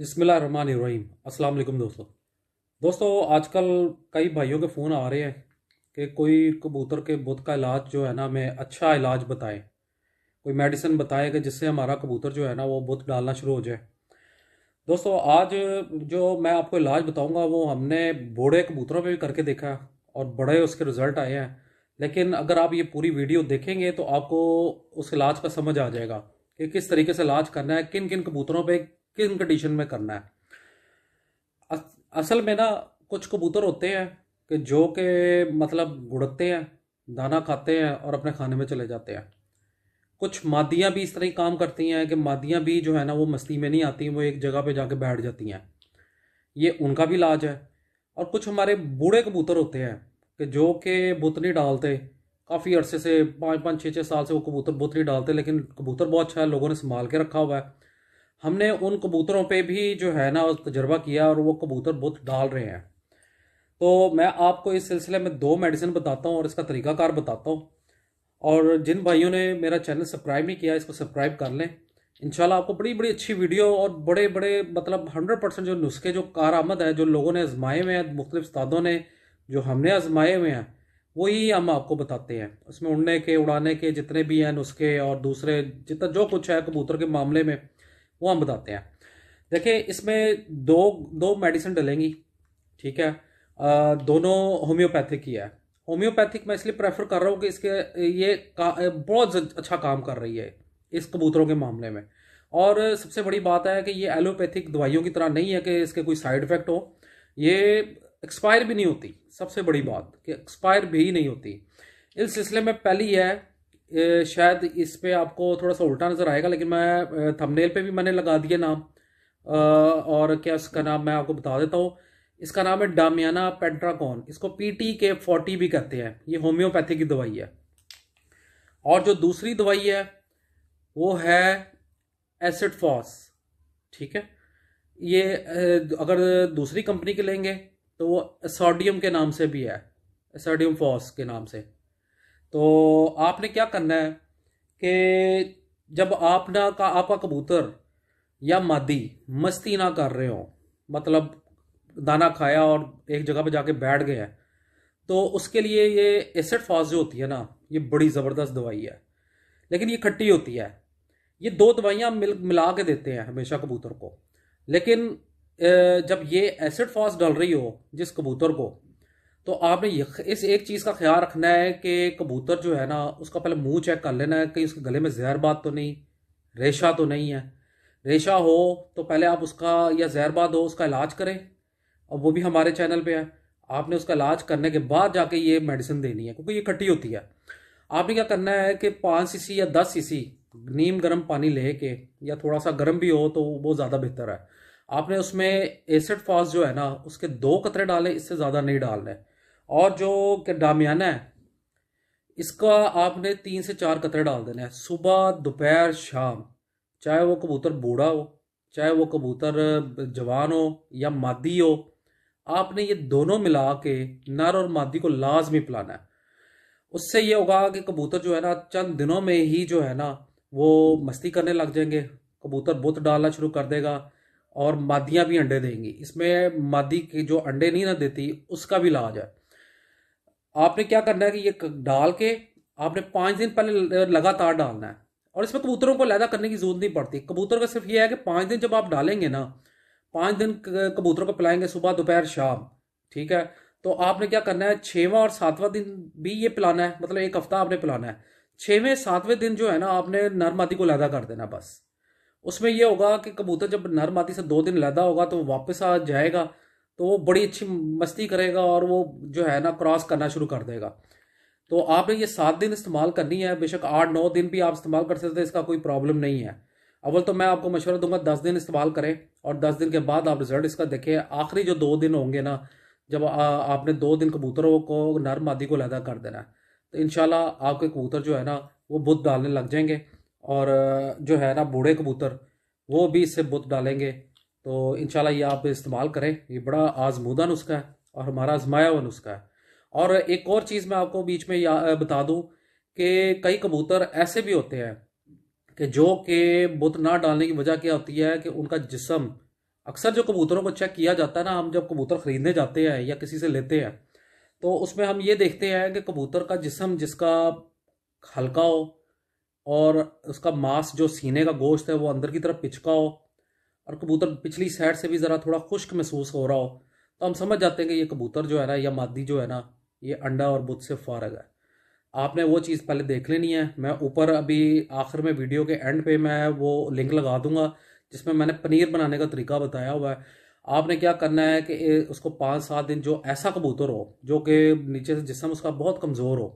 बिस्मिल्लाहिर्रहमानिर्रहीम। अस्सलाम वालेकुम दोस्तों आजकल कई भाइयों के फ़ोन आ रहे हैं कि कोई कबूतर के बुत का इलाज जो है ना, हमें अच्छा इलाज बताएं, कोई मेडिसिन बताएं कि जिससे हमारा कबूतर जो है ना वो बुत डालना शुरू हो जाए। दोस्तों आज जो मैं आपको इलाज बताऊंगा वो हमने बूढ़े कबूतरों पे भी करके देखा है और बड़े उसके रिज़ल्ट आए हैं। लेकिन अगर आप ये पूरी वीडियो देखेंगे तो आपको उस इलाज का समझ आ जाएगा कि किस तरीके से इलाज करना है, किन किन कबूतरों पे किन कंडीशन में करना है। असल में ना कुछ कबूतर होते हैं कि जो के मतलब गुड़कते हैं, दाना खाते हैं और अपने खाने में चले जाते हैं। कुछ मादियाँ भी इस तरह ही काम करती हैं कि मादियाँ भी जो है ना वो मस्ती में नहीं आती, वो एक जगह पे जाके बैठ जाती हैं। ये उनका भी इलाज है। और कुछ हमारे बूढ़े कबूतर होते हैं कि जो के बुत नहीं डालते, काफ़ी अरसे से 5-5 6-6 साल से वो कबूतर बुत नहीं डालते, लेकिन कबूतर बहुत अच्छा है, लोगों ने संभाल के रखा हुआ है। हमने उन कबूतरों पे भी जो है ना तजर्बा किया और वो कबूतर बुत डाल रहे हैं। तो मैं आपको इस सिलसिले में दो मेडिसिन बताता हूँ और इसका तरीकाकार बताता हूँ। और जिन भाइयों ने मेरा चैनल सब्सक्राइब नहीं किया इसको सब्सक्राइब कर लें। इंशाल्लाह आपको बड़ी बड़ी अच्छी वीडियो और बड़े बड़े मतलब 100% जो नुस्खे जो कारआमद है, जो लोगों ने आजमाए हुए हैं, मुख्तलिफ उस्तादों ने, जो हमने आजमाए हुए हैं, वही हम आपको बताते हैं। उसमें उड़ने के उड़ाने के जितने भी हैं नुस्खे और दूसरे जितना जो कुछ है कबूतर के मामले में वो हम बताते हैं। देखिए इसमें दो दो मेडिसिन डलेंगी, ठीक है। दोनों होम्योपैथिक ही है। होम्योपैथिक मैं इसलिए प्रेफर कर रहा हूँ कि इसके ये बहुत अच्छा काम कर रही है इस कबूतरों के मामले में। और सबसे बड़ी बात है कि ये एलोपैथिक दवाइयों की तरह नहीं है कि इसके कोई साइड इफेक्ट हो। ये एक्सपायर भी नहीं होती, सबसे बड़ी बात कि एक्सपायर भी नहीं होती। इस सिलसिले में पहली है, शायद इस पे आपको थोड़ा सा उल्टा नज़र आएगा, लेकिन मैं थंबनेल पे भी मैंने लगा दिया नाम। और क्या इसका नाम मैं आपको बता देता हूँ। इसका नाम है डामियाना पेंट्राकॉन, इसको PTK40 भी कहते हैं। ये होम्योपैथी की दवाई है। और जो दूसरी दवाई है वो है एसिड फॉस, ठीक है। ये अगर दूसरी कंपनी के लेंगे तो वो सोडियम के नाम से भी है, सोडियम फॉस के नाम से। तो आपने क्या करना है कि जब आपका कबूतर या मादी मस्ती ना कर रहे हो, मतलब दाना खाया और एक जगह पे जाके बैठ गए हैं, तो उसके लिए ये एसिड फास जो होती है ना, ये बड़ी ज़बरदस्त दवाई है। लेकिन ये खट्टी होती है। ये दो दवाइयाँ मिला के देते हैं हमेशा कबूतर को। लेकिन जब ये एसिड फास डल रही हो जिस कबूतर को, तो आपने इस एक चीज़ का ख्याल रखना है कि कबूतर जो है ना उसका पहले मुंह चेक कर लेना है, कहीं उसके गले में जहरबाद तो नहीं, रेशा तो नहीं है। रेशा हो तो पहले आप उसका, या जहरबाद हो उसका इलाज करें, और वो भी हमारे चैनल पे है। आपने उसका इलाज करने के बाद जाके ये मेडिसिन देनी है, क्योंकि ये खट्टी होती है। आपने क्या करना है कि 5 सीसी या 10 सीसी नीम गर्म पानी लेके, या थोड़ा सा गर्म भी हो तो वो ज़्यादा बेहतर है। आपने उसमें एसिड फॉस जो है ना उसके 2 कतरे डालें, इससे ज़्यादा नहीं डालना है। और जो डामियाना है इसका आपने 3 से 4 कतरे डाल देना है, सुबह दोपहर शाम। चाहे वो कबूतर बूढ़ा हो, चाहे वो कबूतर जवान हो या मादी हो, आपने ये दोनों मिला के नर और मादी को लाजमी पिलाना है। उससे ये होगा कि कबूतर जो है ना चंद दिनों में ही जो है ना वो मस्ती करने लग जाएंगे, कबूतर बुत डालना शुरू कर देगा, और मादियाँ भी अंडे देंगी। इसमें मादी की जो अंडे नहीं ना देती उसका भी इलाज है। आपने क्या करना है कि ये डाल के आपने 5 दिन पहले लगातार डालना है। और इसमें कबूतरों को लैदा करने की जरूरत नहीं पड़ती। कबूतर का सिर्फ ये है कि 5 दिन जब आप डालेंगे ना, 5 दिन कबूतरों को पिलाएंगे सुबह दोपहर शाम, ठीक है। तो आपने क्या करना है, 6वां और 7वां दिन भी ये पिलाना है, मतलब एक हफ्ता आपने पिलाना है। 6वें 7वें दिन जो है ना आपने नर मादी को लैदा कर देना बस। उसमें यह होगा कि कबूतर जब नर मादी से 2 दिन लैदा होगा तो वो वापस आ जाएगा, तो वो बड़ी अच्छी मस्ती करेगा और वो जो है ना क्रॉस करना शुरू कर देगा। तो आपने ये 7 दिन इस्तेमाल करनी है, बेशक 8-9 दिन भी आप इस्तेमाल कर सकते हैं, इसका कोई प्रॉब्लम नहीं है। अव्वल तो मैं आपको मशवरा दूंगा 10 दिन इस्तेमाल करें, और 10 दिन के बाद आप रिजल्ट इसका देखें। आखिरी जो 2 दिन होंगे ना, जब आपने 2 दिन कबूतरों को नर मादी को लैदा कर देना है, तो इंशाल्लाह आपके कबूतर जो है ना वो बुत डालने लग जाएंगे। और जो है ना बूढ़े कबूतर वो भी इससे बुत डालेंगे। तो इंशाल्लाह ये आप इस्तेमाल करें, ये बड़ा आजमूदा नुस्खा है और हमारा आजमाया हुआ नुस्खा है। और एक और चीज़ मैं आपको बीच में बता दूं कि कई कबूतर ऐसे भी होते हैं कि जो कि बुत ना डालने की वजह क्या होती है कि उनका जिस्म अक्सर जो कबूतरों को चेक किया जाता है ना, हम जब कबूतर ख़रीदने जाते हैं या किसी से लेते हैं, तो उसमें हम ये देखते हैं कि कबूतर का जिस्म जिसका हल्का हो, और उसका मांस जो सीने का गोश्त है वो अंदर की तरफ पिचका हो, और कबूतर पिछली साइड से भी ज़रा थोड़ा खुश्क महसूस हो रहा हो, तो हम समझ जाते हैं कि ये कबूतर जो है ना, या मादी जो है ना, ये अंडा और बुध से फारग है। आपने वो चीज़ पहले देख लेनी है। मैं ऊपर अभी आखिर में वीडियो के एंड पे मैं वो लिंक लगा दूंगा जिसमें मैंने पनीर बनाने का तरीका बताया हुआ है। आपने क्या करना है कि उसको 5-7 दिन, जो ऐसा कबूतर हो जो कि नीचे से जिस्म उसका बहुत कमज़ोर हो,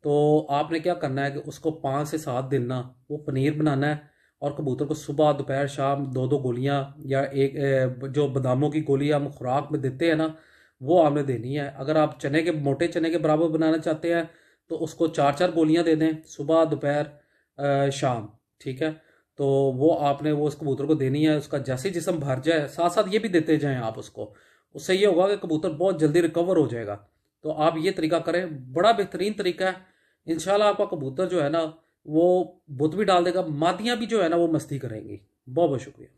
तो आपने क्या करना है कि उसको 5 से 7 दिन ना वो पनीर बनाना है, और कबूतर को सुबह दोपहर शाम 2-2 गोलियां, या एक जो बादामों की गोली हम खुराक में देते हैं ना, वो आपने देनी है। अगर आप चने के, मोटे चने के बराबर बनाना चाहते हैं, तो उसको 4-4 गोलियां दे दें, सुबह दोपहर शाम। ठीक है, तो वो आपने वो उस कबूतर को देनी है। उसका जैसे ही जिस्म भर जाए, साथ साथ ये भी देते जाएं आप उसको। उससे ये होगा कि कबूतर बहुत जल्दी रिकवर हो जाएगा। तो आप ये तरीका करें, बड़ा बेहतरीन तरीका है। इंशाल्लाह आपका कबूतर जो है ना, वो बुत भी डाल देगा, मादियाँ भी जो है ना वो मस्ती करेंगी। बहुत बहुत शुक्रिया।